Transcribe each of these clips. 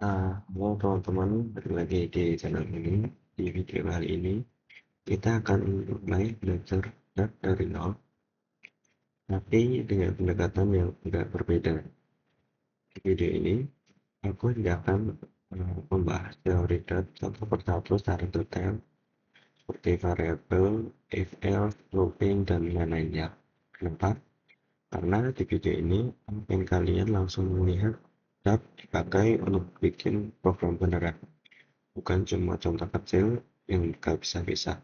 Halo teman-teman, balik lagi di channel ini. Di video kali ini, kita akan mulai belajar Dart dari nol, tapi dengan pendekatan yang agak berbeda. Di video ini, aku tidak akan membahas teori Dart satu persatu secara detail, seperti variabel, if else, looping, dan lain-lainnya. Kenapa? Karena di video ini, aku ingin kalian langsung melihat Dart dipakai untuk bikin program beneran, bukan cuma contoh kecil yang gak bisa-bisa.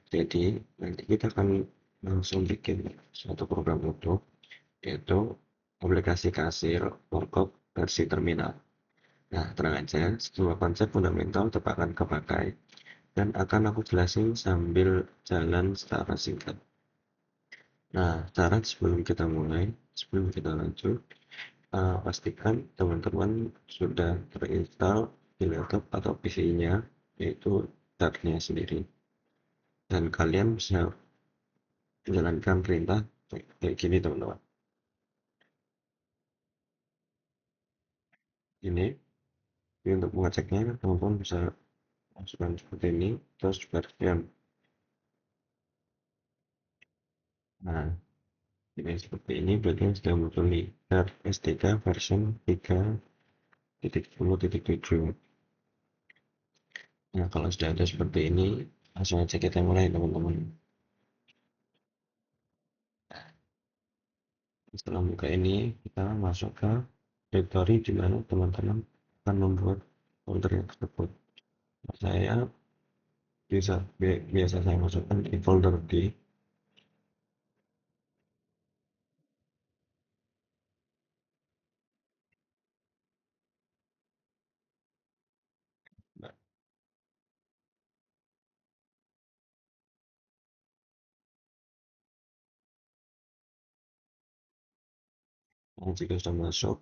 Jadi nanti kita akan langsung bikin suatu program untuk, yaitu aplikasi kasir workup versi terminal. Nah, tenang aja, semua konsep fundamental tetap akan kepakai dan akan aku jelasin sambil jalan secara singkat. Nah, syarat sebelum kita mulai, sebelum kita lanjut, pastikan teman-teman sudah terinstall di laptop atau PC-nya, yaitu Dart-nya sendiri. Dan kalian bisa menjalankan perintah kayak gini teman-teman. Ini untuk mengeceknya teman-teman bisa masukkan seperti ini, terus juga sekian. Nah, ini seperti ini berarti sudah muncul nih Dart S3 version 3.10.7. Nah, kalau sudah ada seperti ini, langsung aja kita mulai teman-teman. Setelah buka ini, kita masuk ke directory di mana teman-teman akan membuat folder tersebut. Saya biasa saya masukkan di folder D. Nah, jika sudah masuk,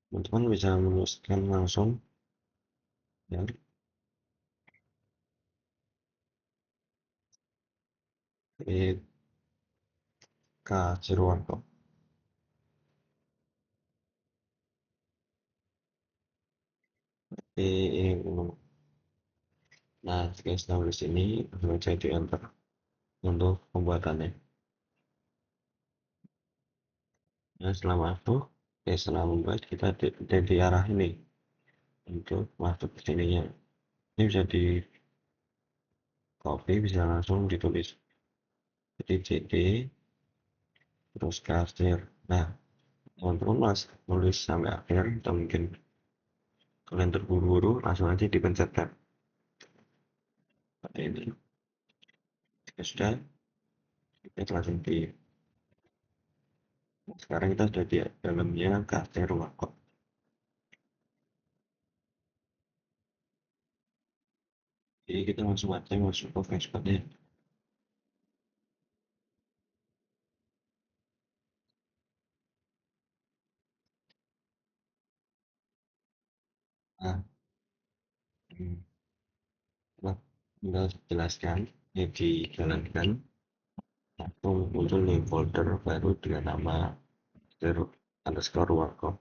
teman-teman bisa menuliskan langsung ya ke Cirwanto. Nah, jika sudah tulis ini, langsung saja di enter untuk pembuatannya. Nah, setelah masuk, setelah membuat kita di arah ini untuk masuk ke sininya. Ini bisa di copy, bisa langsung ditulis. Jadi CD terus kasir. Nah, teman-teman mas nulis sampai akhir atau mungkin kalian terburu-buru langsung aja dipencet tab seperti ini. Jika sudah, kita langsung di. Sekarang kita sudah di dalamnya kasir workup. Jadi kita langsung aja masuk ke flashcode-nya. Nah, kita jelaskan ini dijalankan, langsung muncul nih folder baru dengan nama underscore workup.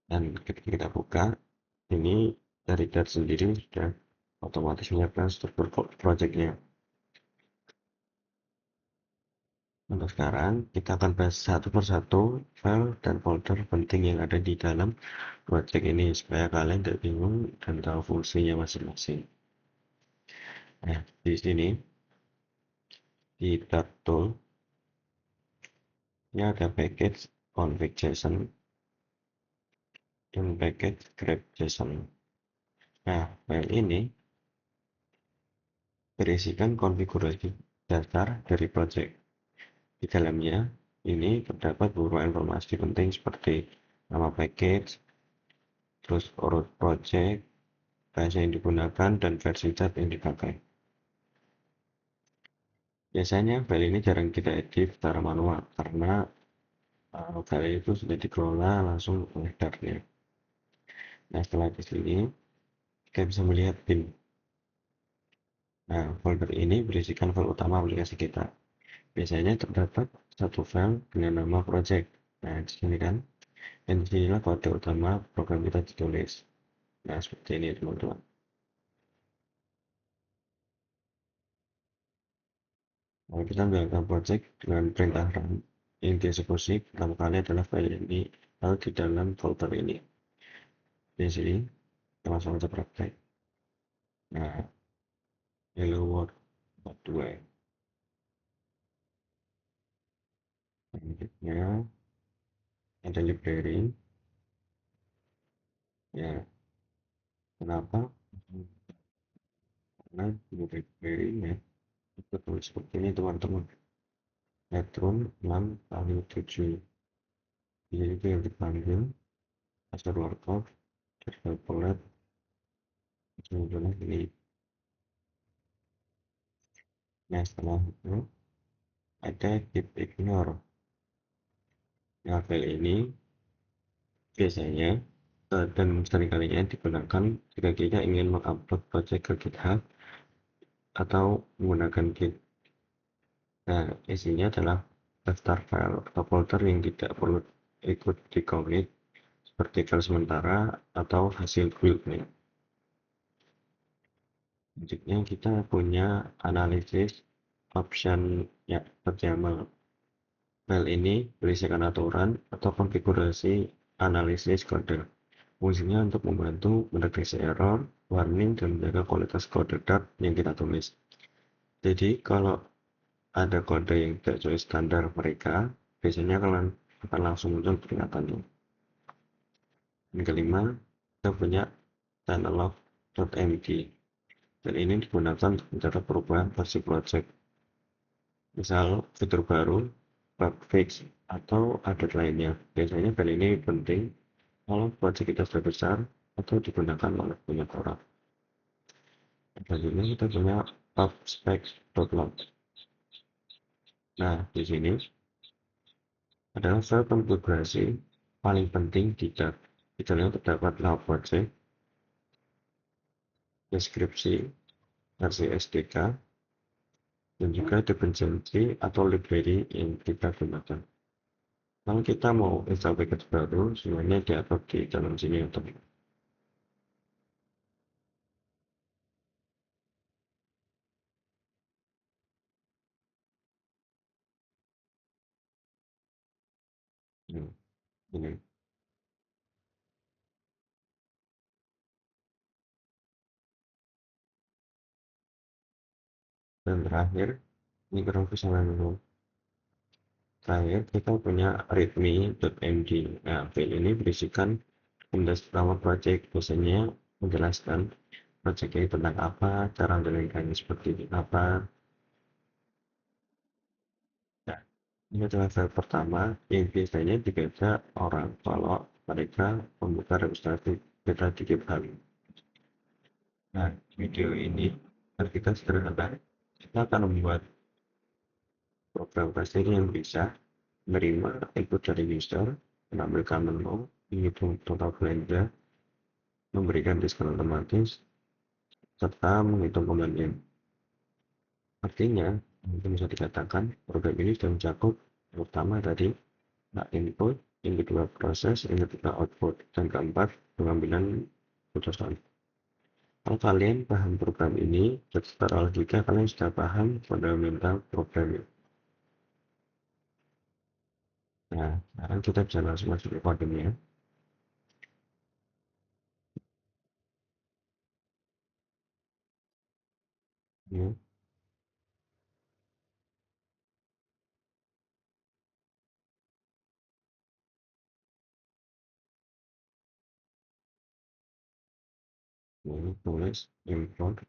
Dan ketika kita buka, ini dari Dart sendiri sudah otomatis menyiapkan struktur projectnya. Untuk sekarang, kita akan bahas satu persatu file dan folder penting yang ada di dalam project ini supaya kalian tidak bingung dan tahu fungsinya masing-masing. Nah, di sini di Dart tool ini ada package config.json dan package grep.json. Nah, file ini berisikan konfigurasi dasar dari project. Di dalamnya ini terdapat beberapa informasi penting seperti nama package, terus urut project, bahasa yang digunakan, dan versi cat yang dipakai. Biasanya file ini jarang kita edit secara manual karena file itu sudah dikelola langsung oleh Dartnya. Nah, setelah di sini kita bisa melihat bin. Nah, folder ini berisikan file utama aplikasi kita. Biasanya terdapat satu file dengan nama project. Nah, di sini kan. Dan disinilah kode utama program kita ditulis. Nah, seperti ini teman-teman. Kalau kita menjalankan project dengan perintah run, yang dieksekusi pertama kali adalah file ini, lalu di dalam folder ini. Di sini, kita langsung saja praktek. Nah, hello world hardware. Selanjutnya, ada library. Ya, kenapa? Karena di library-nya itu tulis seperti ini teman-teman. Netron 6 kali 7. Jadi itu yang dipanggil asal workload, calculate, kemudian ini. Nah, setelah itu ada keep ignore. Nah, file ini biasanya dan seringkalinya digunakan jika kita ingin mengupload project ke GitHub atau menggunakan Git. Nah, isinya adalah daftar file atau folder yang tidak perlu ikut di commit seperti file sementara atau hasil build-nya. Selanjutnya kita punya analisis option ya XAML. File ini berisikan aturan atau konfigurasi analisis kode. Fungsinya untuk membantu mendeteksi error, warning, dan menjaga kualitas kode dat yang kita tulis. Jadi kalau ada kode yang tidak sesuai standar mereka, biasanya kalian akan langsung muncul peringatannya. Yang kelima, kita punya channellog.md, dan ini digunakan untuk mencatat perubahan versi project, misal fitur baru, bug fix, atau update lainnya. Biasanya file ini penting kalau project kita sudah besar atau digunakan oleh banyak orang. Selanjutnya kita punya pubspec.log. Nah, di sini adalah file konfigurasi paling penting di tab. Di dalamnya terdapat log project, deskripsi, versi SDK, dan juga dependency atau library yang kita gunakan. Kalau kita mau install package baru, semuanya diatur di dalam sini ya teman. Hmm, ini. Dan terakhir, ini kurang dulu. Terakhir, kita punya readme.md. Nah, file ini berisikan rekomendasi pertama project, biasanya menjelaskan project ini tentang apa, cara menjalankannya seperti apa. Nah, ini adalah file pertama yang biasanya dibaca orang kalau mereka membuka registrasi data di GitHub. Nah, video ini kita sederhana. Kita akan membuat program pasir yang bisa menerima input dari user, menampilkan menu, menghitung total belanja, memberikan diskon otomatis, serta menghitung komandan. Artinya, mungkin bisa dikatakan program ini sudah mencakup yang pertama tadi input, yang kedua proses, yang ketiga output, dan keempat pengambilan putusan. Kalau kalian paham program ini, secara logika kalian sudah paham fundamental programming. Nah, sekarang kita bisa langsung masuk ke kodenya. Ya, ini tulis import.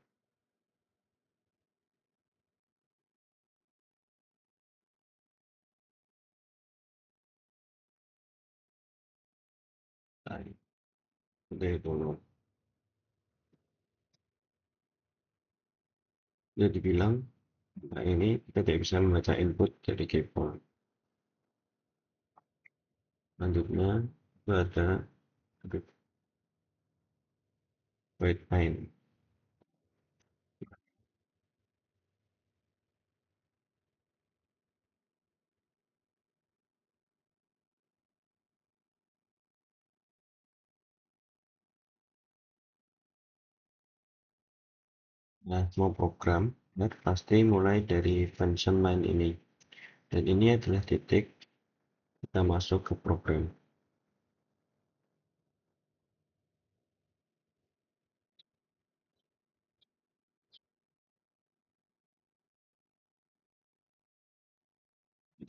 Tadi, udah dulu. Dia dibilang, nah ini kita tidak bisa membaca input dari keyboard. Selanjutnya, itu ada wait time. Nah, mau program, pasti mulai dari function line ini. Dan ini adalah titik kita masuk ke program.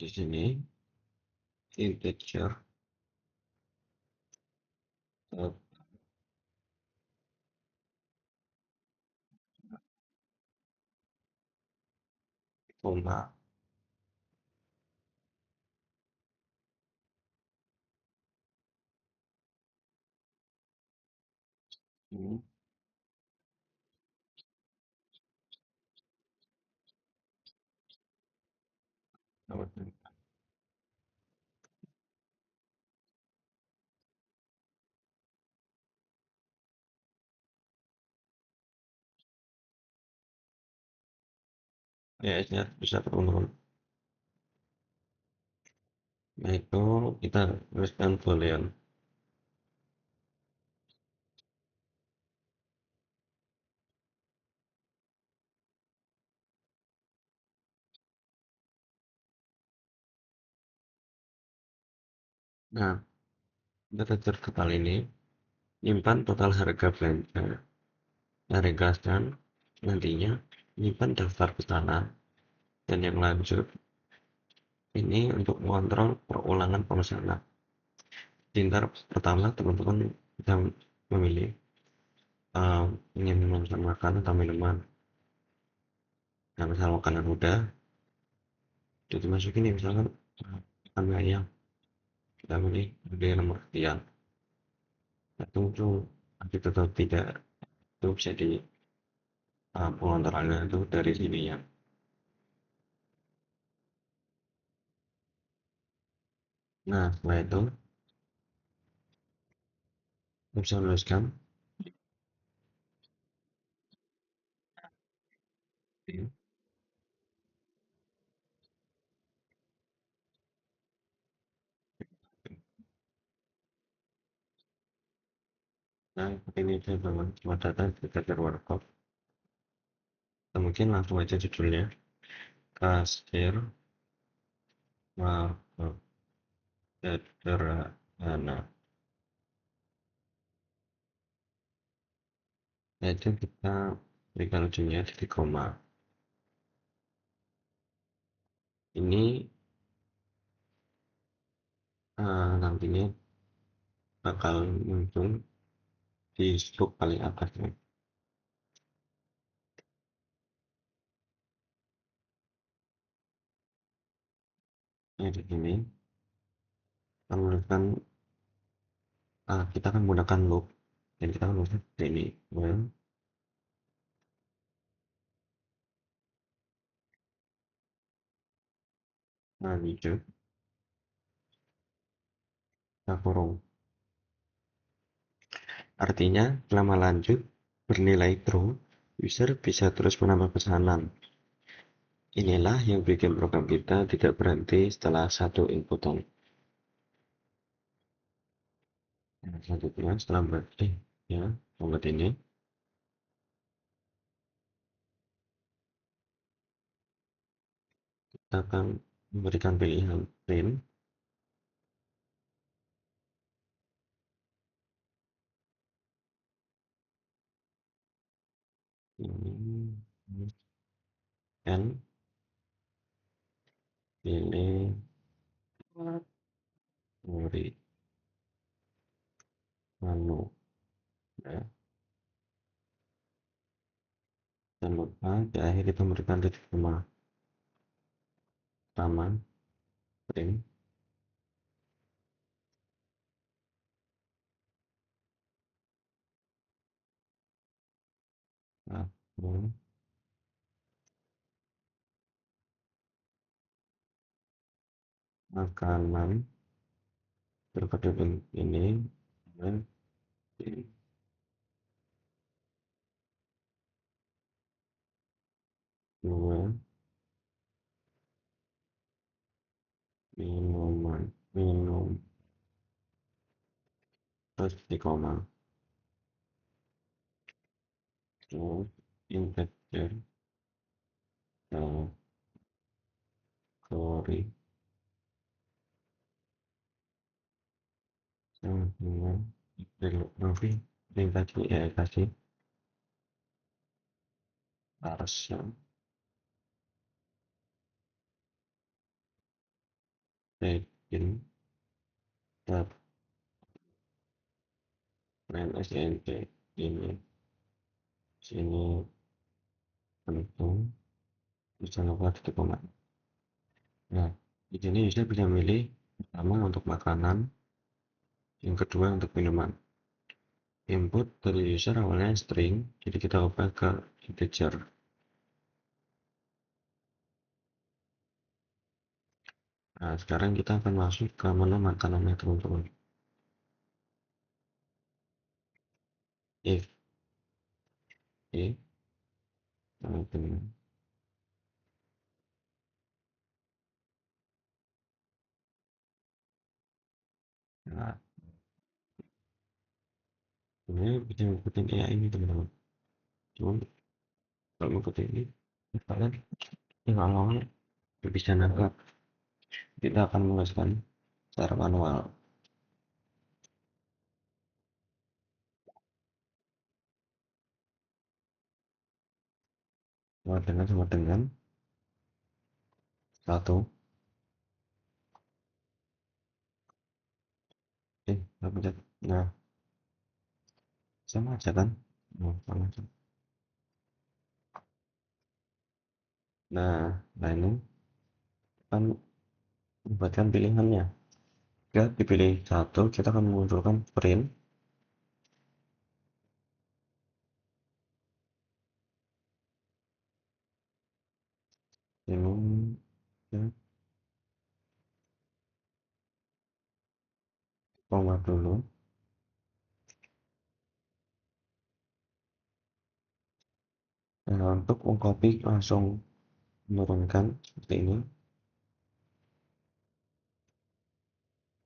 Di sini, integer, koma, ini, ya, bisa teman-teman. Nah, itu kita tuliskan boolean. Nah, integer total ini nyimpan total harga belanja. Nah, ringkaskan nantinya nyimpan daftar pesanan dan yang lanjut ini untuk mengontrol perulangan pemesanan. Pintar pertama teman-teman bisa memilih ingin memesan makanan atau minuman. Nah, misal makanan udah jadi masukin nih misalkan makan ayam, kita pilih harga nomor sekian. Nah, itu nanti tetap tidak, itu bisa di pengontrolannya itu dari sini ya. Nah, setelah itu kita bisa menuliskan nah ini saya bangun cuma data kita workshop. Kita mungkin langsung aja judulnya kasir markup sederhana. Nah, itu kita berikan ujungnya titik koma. Ini nantinya bakal muncul di stroke paling atasnya. Nah, di sini kita menggunakan kita akan menggunakan loop dan kita akan menggunakan ini well, lanjut kita kurung. Artinya selama lanjut bernilai true, user bisa terus menambah pesanan. Inilah yang bikin program kita tidak berhenti setelah satu inputan. Nah, selanjutnya setelah berarti ya membuat ini kita akan memberikan pilihan print ini n pilih muri menu ya. Jangan lupa di akhir kita memberikan titik koma taman print akun makanan berkode ini dan dua minuman minum terus di koma terus input kategori sambungan bibliografi yang tadi ya kasih Larsen Begin tab SNP ini sini penting bisa lupa titik koma. Nah, di sini user bisa milih pertama untuk makanan, yang kedua untuk minuman. Input dari user awalnya string, jadi kita ubah ke integer. Nah, sekarang kita akan masuk ke menu makanannya teman-teman. If teman-teman. Nah, ini bisa ngikutin AI ini teman-teman. Cuman kalau ngikutin ini, kalian yang awal bisa nangkap. Kita akan menuliskan secara manual. Sama dengan satu. Nggak pencet. Nah, sama aja kan? Nah, sama aja. Nah ini kan buatkan pilihannya. Jika dipilih satu, kita akan memunculkan print ini ya, koma dulu. Nah, untuk mengcopy langsung menurunkan seperti ini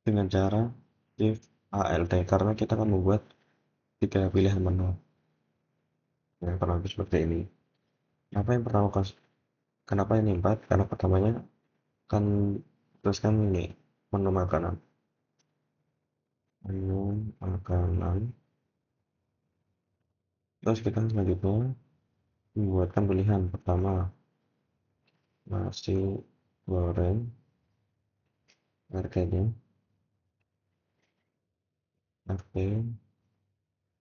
dengan cara shift alt karena kita akan membuat tiga pilihan menu yang kurang lebih seperti ini. Apa yang pertama kenapa ini 4? Karena pertamanya kan teruskan ini menu makanan. Menu makanan. Terus kita selanjutnya membuatkan pilihan pertama nasi goreng, harganya harga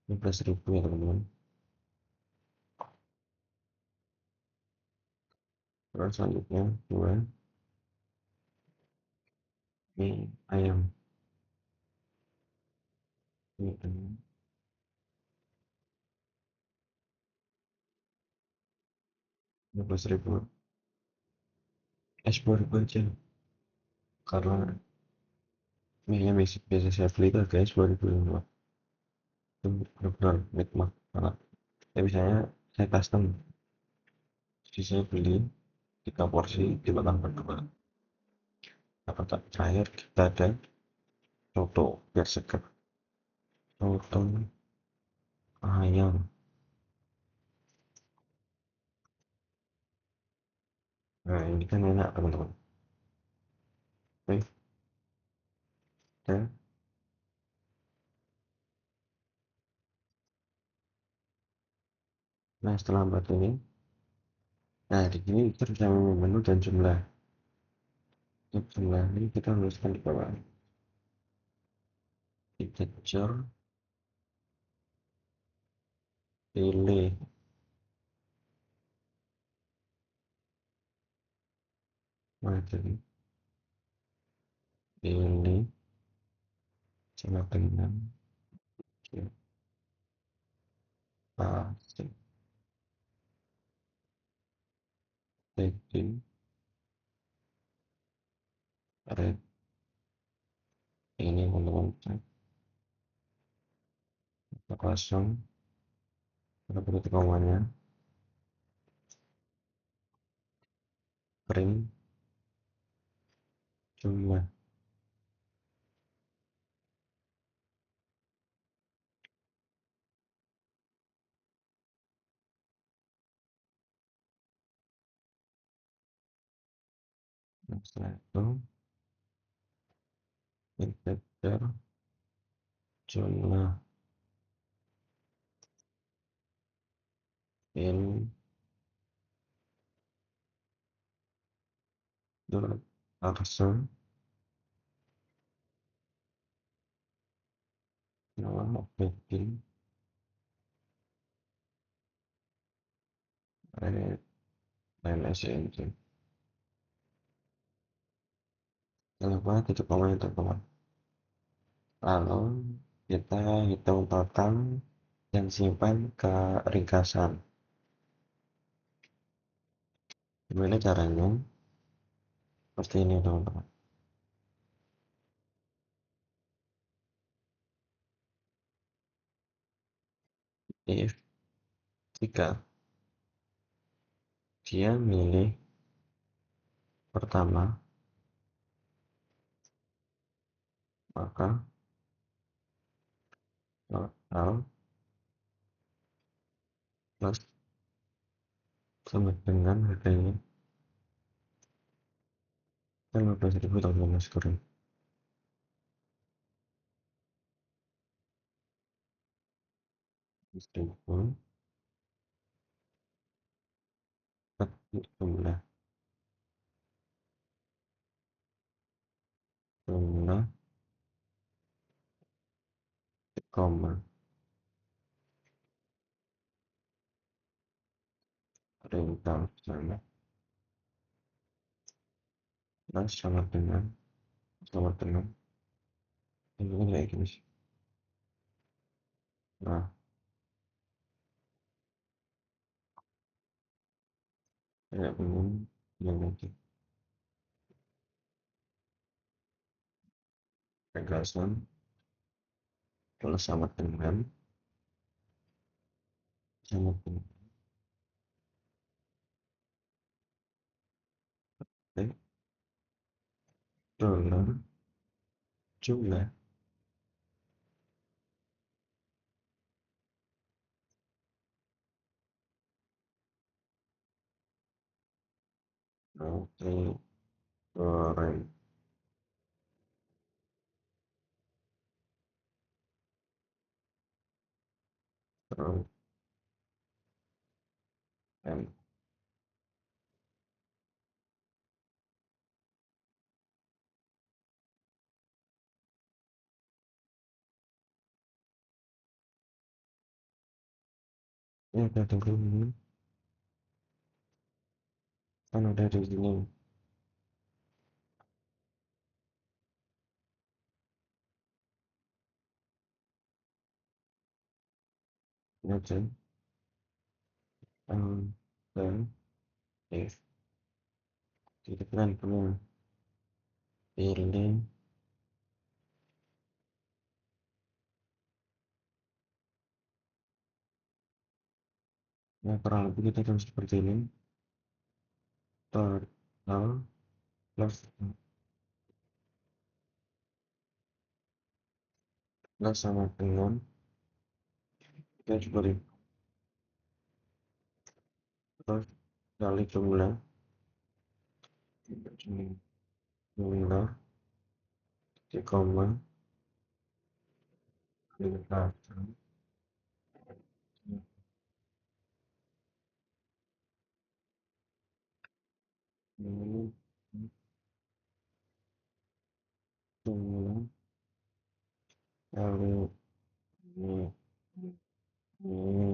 15.000 ya teman-teman. Terus selanjutnya dua mie ayam, mie ayam 15.000, 10.000 aja karena mie yang biasa saya beli itu harganya 10.000 itu benar-benar nikmat banget ya. Misalnya saya custom, jadi saya beli 3 porsi dimakan berdua. Apa terakhir kita ada soto biar seger, soto ayam. Nah ini kan enak teman-teman. Oke, dan nah setelah buat ini, nah di sini kita bisa memilih menu dan jumlah. Untuk jumlah ini kita tuliskan di bawah integer, pilih materi, pilih sama dengan pasif setting red ini teman-teman kosong kita berarti komanya print jumlah. Setelah itu kita kejar jumlah in person dalam objektif LSNT. Kenapa titik koma itu keluar? Lalu kita hitung total dan simpan ke ringkasan. Gimana caranya? Seperti ini teman-teman. If jika dia milih pertama, maka total plus sama dengan harganya 15.000 teman-teman sekalian. Meskipun jumlah jumlah koma ringkasan plus sama dengan ini kayak gini sih. Nah, kayak begini yang nanti ringkasan plus sama dengan dolar jumlah roti goreng roti M. Ini ada dulu kan ada di sini ini aja dan if tidak kan punya pilih ya kurang lebih kita akan seperti ini total plus plus sama dengan kita coba terus kali jumlah di koma ringkasan ini jumlah kali ini ini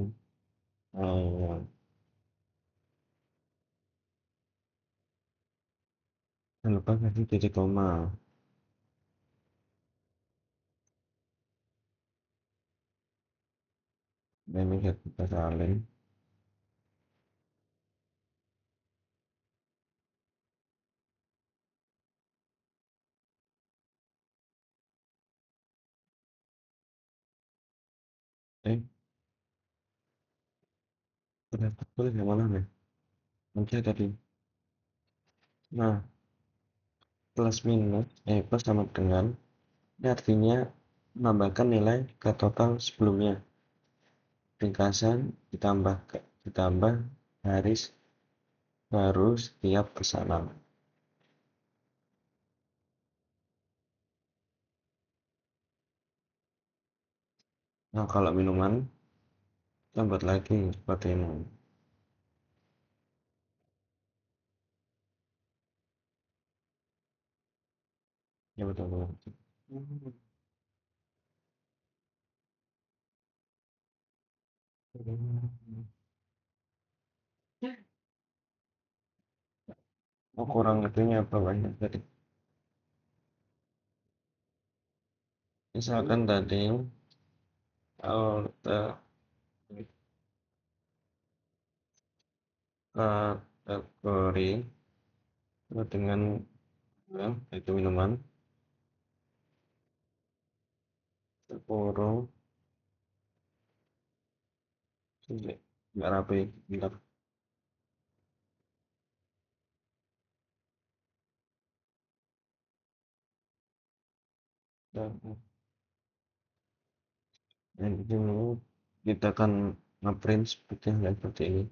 ayat. Jangan lupa kasih titik koma dan ini kita salin udah tulis yang mana nih nanti tadi nah plus sama dengan ini artinya menambahkan nilai ke total sebelumnya ringkasan ditambah garis baru setiap pesanan Nah, kalau minuman, kita buat lagi seperti ini. Ya, betul, betul. Oh, kurang itunya apa banyak tadi? Misalkan tadi, kalau kita kategori dengan ya, itu minuman, kurung, nggak rapi, bentar. Dan ini kita akan ngeprint seperti ini.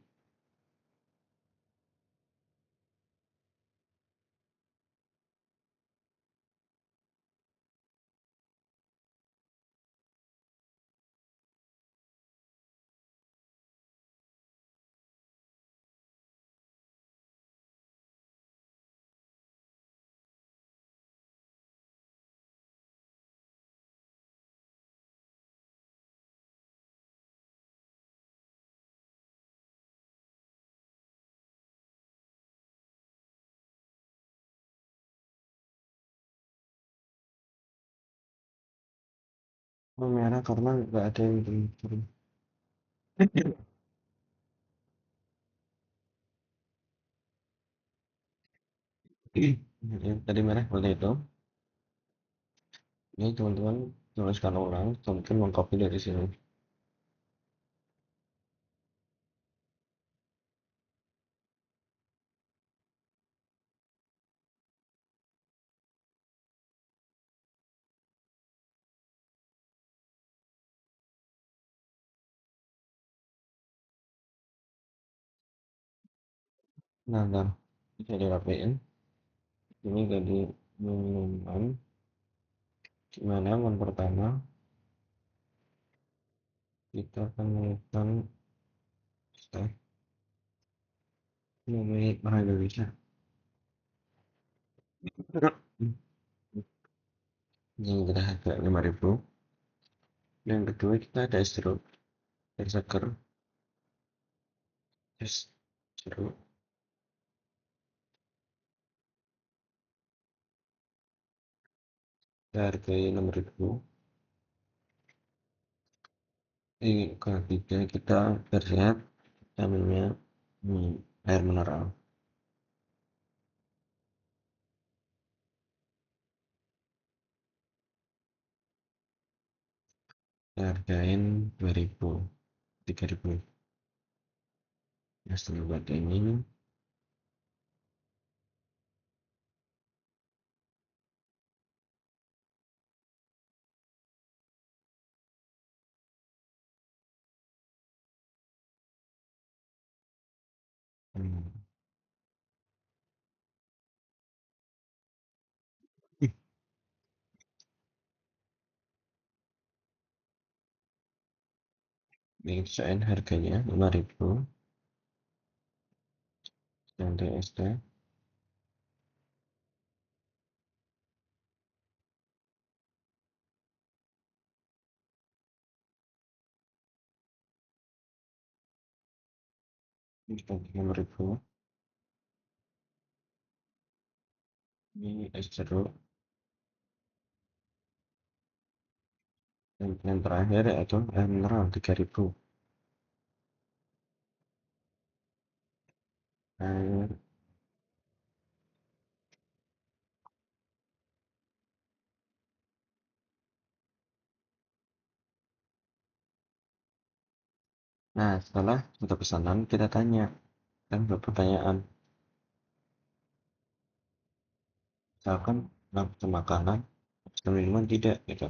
Oh, merah karena nggak ada yang turun. Ya, tadi merah seperti itu. Ini teman-teman tuliskan ulang, mungkin mengcopy dari sini. Nah, ntar bisa dirapiin. Ini jadi minuman. Gimana yang pertama kita akan menemukan teh ini bahasa Indonesia. Yang kita harga 5.000. Yang kedua kita ada es jeruk, es seger, es jeruk. Kita hargai 6.000. Yang ketiga kita bersehat namanya air mineral. Kita hargain 2.000, 3.000. Ya, setelah buat ini, hmm, ini desain harganya 5.000. Yang DSD kita 6.000. Ini es jeruk. Yang terakhir yaitu air mineral 3.000. Air. Nah, setelah kita pesanan, kita tanya kan pertanyaan. Misalkan langsung makanan, langsung minuman tidak gitu.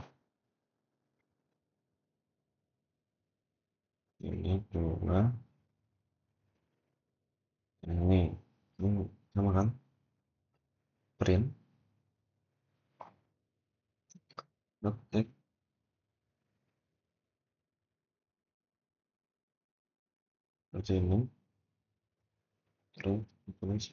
Ini dua, ini sama kan? Print, ngetik, ini terus tulis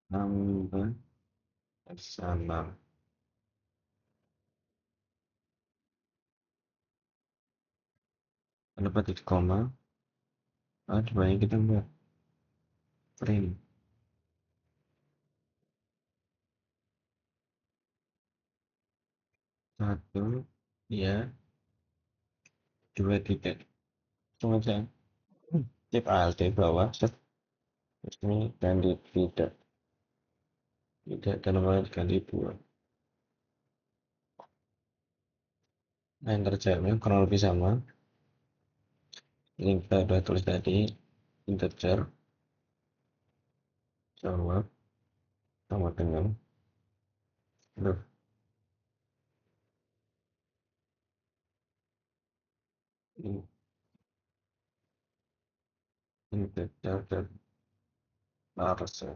nambah pesanan. Kenapa titik koma? Coba yang kita buat print satu ya dua titik langsung aja tip alt bawah set terus ini ganti tidak dan nomornya diganti dua. Nah yang terjadi kurang lebih sama yang kita udah tulis tadi, integer jawab sama dengan loh, integer dan parser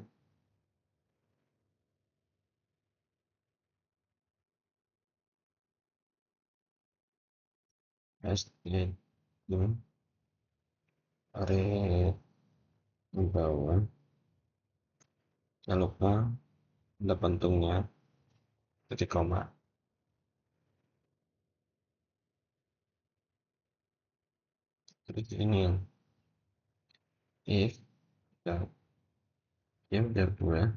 sd array di bawah, jangan lupa ada pentungnya titik koma. Terus ini if dan ya udah dua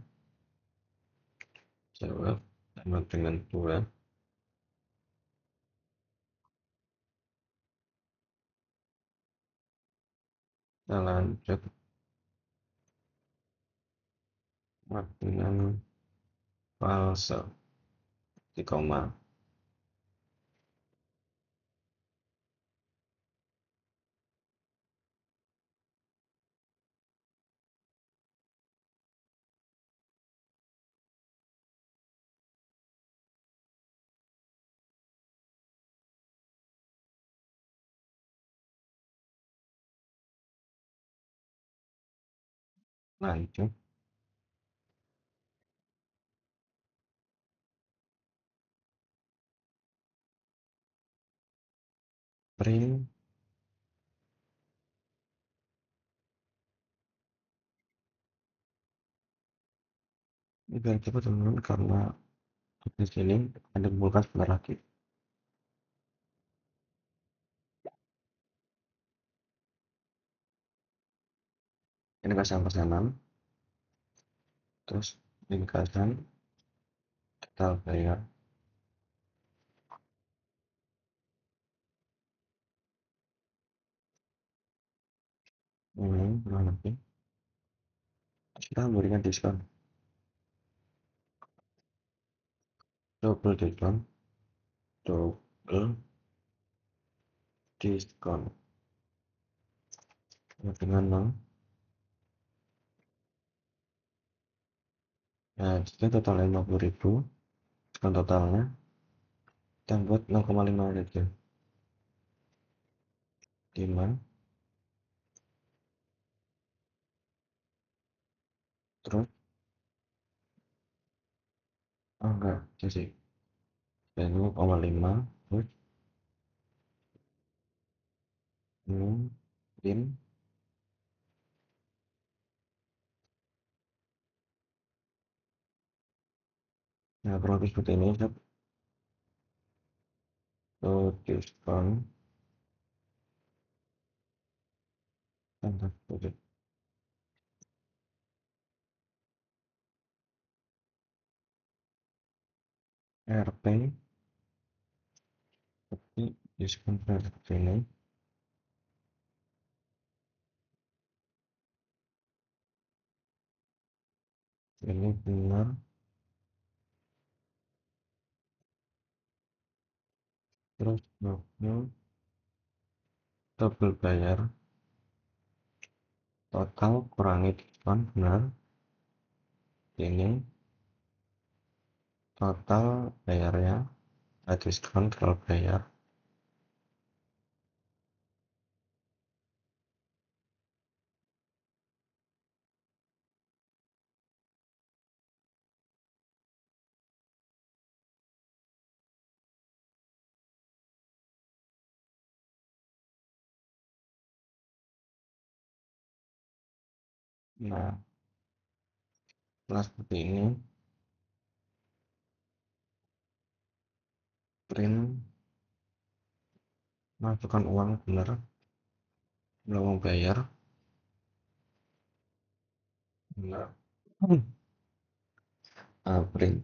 jawab sama dengan dua, kita lanjut dengan false di koma. Lanjut print biar cepat teman-teman karena di sini ada bukan sebentar lagi. Ini kasih pesanan terus ringkasan kita bayar ini kurang lebih kita berikan diskon double diskon double diskon dengan nol. Nah jika total 50.000 diskon totalnya kita buat 0,5 aja 5 terus enggak jadi 0,5 terus ini pin. Nah kurang lebih seperti ini diskon tanda kutip RP tapi diskon seperti ini benar terus double bayar total kurangi diskon benar ini total bayarnya diskon total bayar Nah, setelah seperti ini, print, masukkan uang benar, uang bayar, benar. Print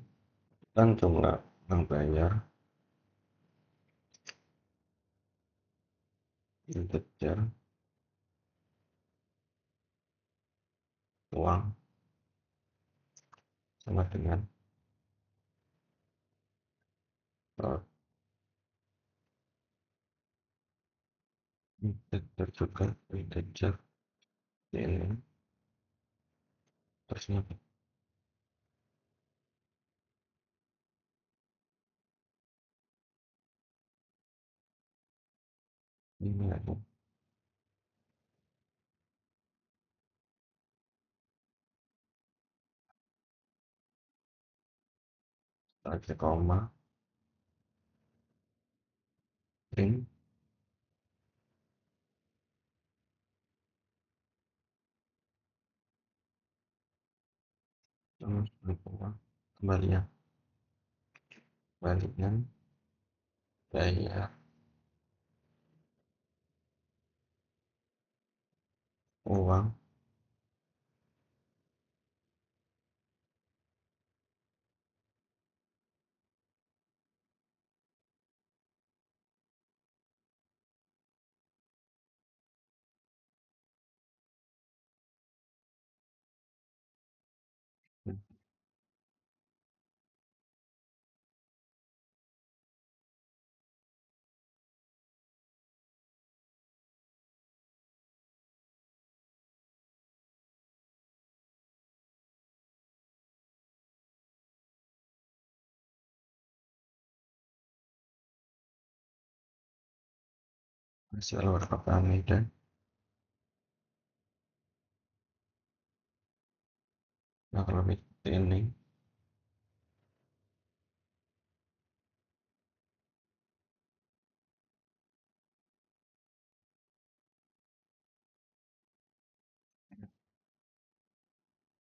dan jumlah uang bayar, integer, uang sama dengan uh, integer juga, integer ini, terusnya ini ada koma, print, terus berubah kembalian, kembalian bayar uang hasil perkapalan dan nah kalau ini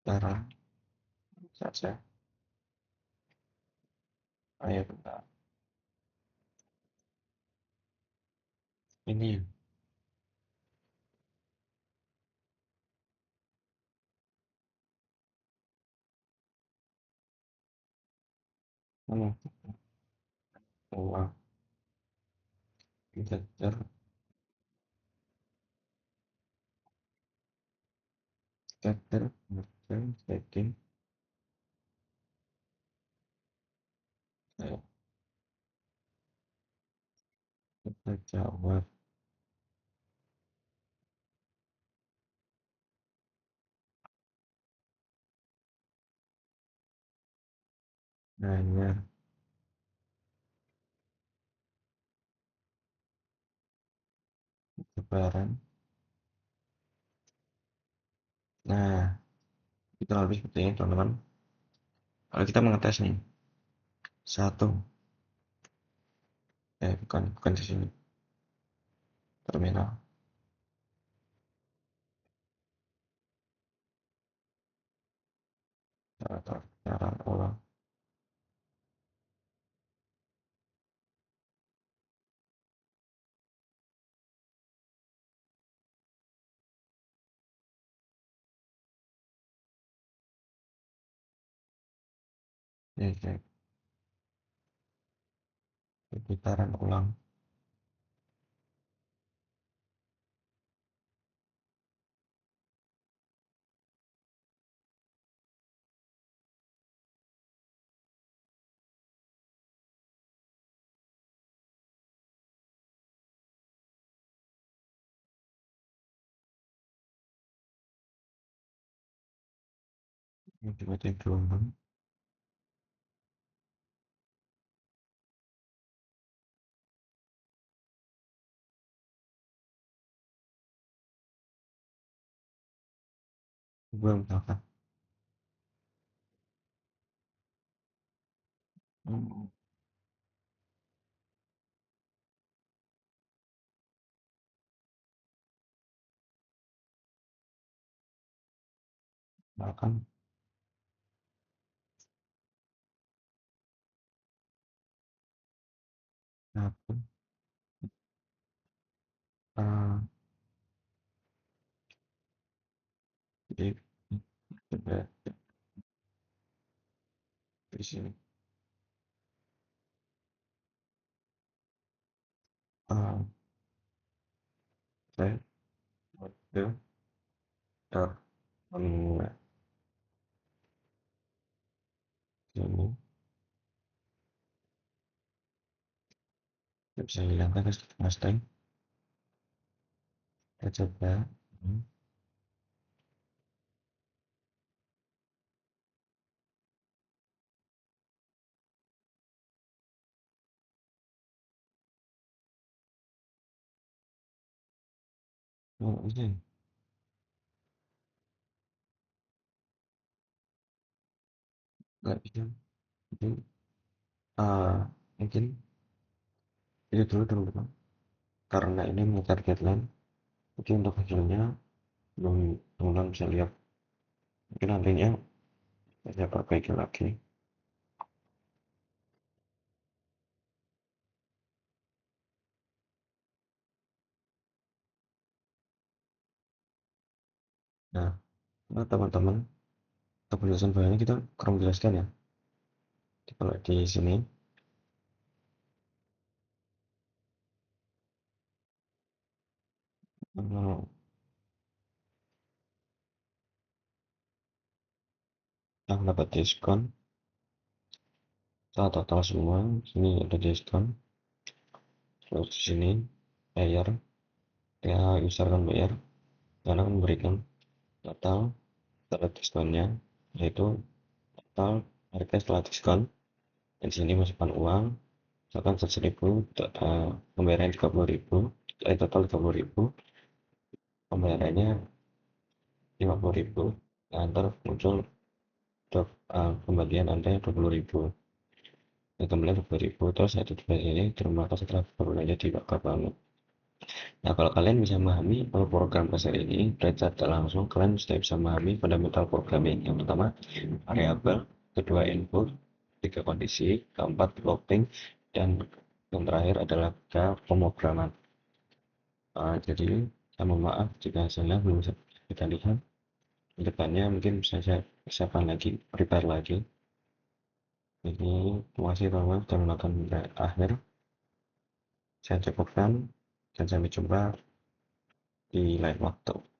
cara saja ayo kita ini uang integer integer integer setting kita jawab nanya lebaran. Nah, kita lebih seperti ini teman-teman. Kalau kita mengetes nih, satu, bukan di sini, terminal, cara ulang, ya, putaran ulang, tiba-tiba gelombang, gue misalkan, hmm, akan aku uh, di di sini uh, saya the dot ini bisa hilangkan Mustang kita coba hmm, oh ini nggak bisa mungkin uh, mungkin itu dulu teman-teman karena ini mengejar deadline mungkin untuk hasilnya belum teman-teman bisa lihat mungkin nantinya saya perbaiki lagi. Nah, teman-teman untuk penjelasan bahannya kita kurang jelaskan ya. Kalau di sini eh, yang dapat diskon setelah total semua sini ada diskon terus di sini bayar ya user kan bayar karena akan memberikan total setelah diskonnya yaitu total harga setelah diskon dan di sini masukkan uang misalkan 100.000 pembayaran 30.000 total 30.000 pembayarannya 50.000 nah, ntar muncul pembagian anda 20.000 nah, kembali 20.000 terus saya tutup ini terima kasih telah berbelanja di Bakal. Nah, kalau kalian bisa memahami program dasar ini, berarti secara langsung kalian sudah bisa memahami fundamental programming. Yang pertama, variabel, kedua input, tiga kondisi, keempat looping, dan yang terakhir adalah pemrograman. Jadi, saya mohon maaf jika hasilnya belum bisa kita lihat. Kedepannya mungkin bisa saya persiapkan lagi, prepare lagi. Jadi, terima kasih teman-teman sudah menonton sampai akhir. Saya cukupkan dan sampai jumpa di lain waktu.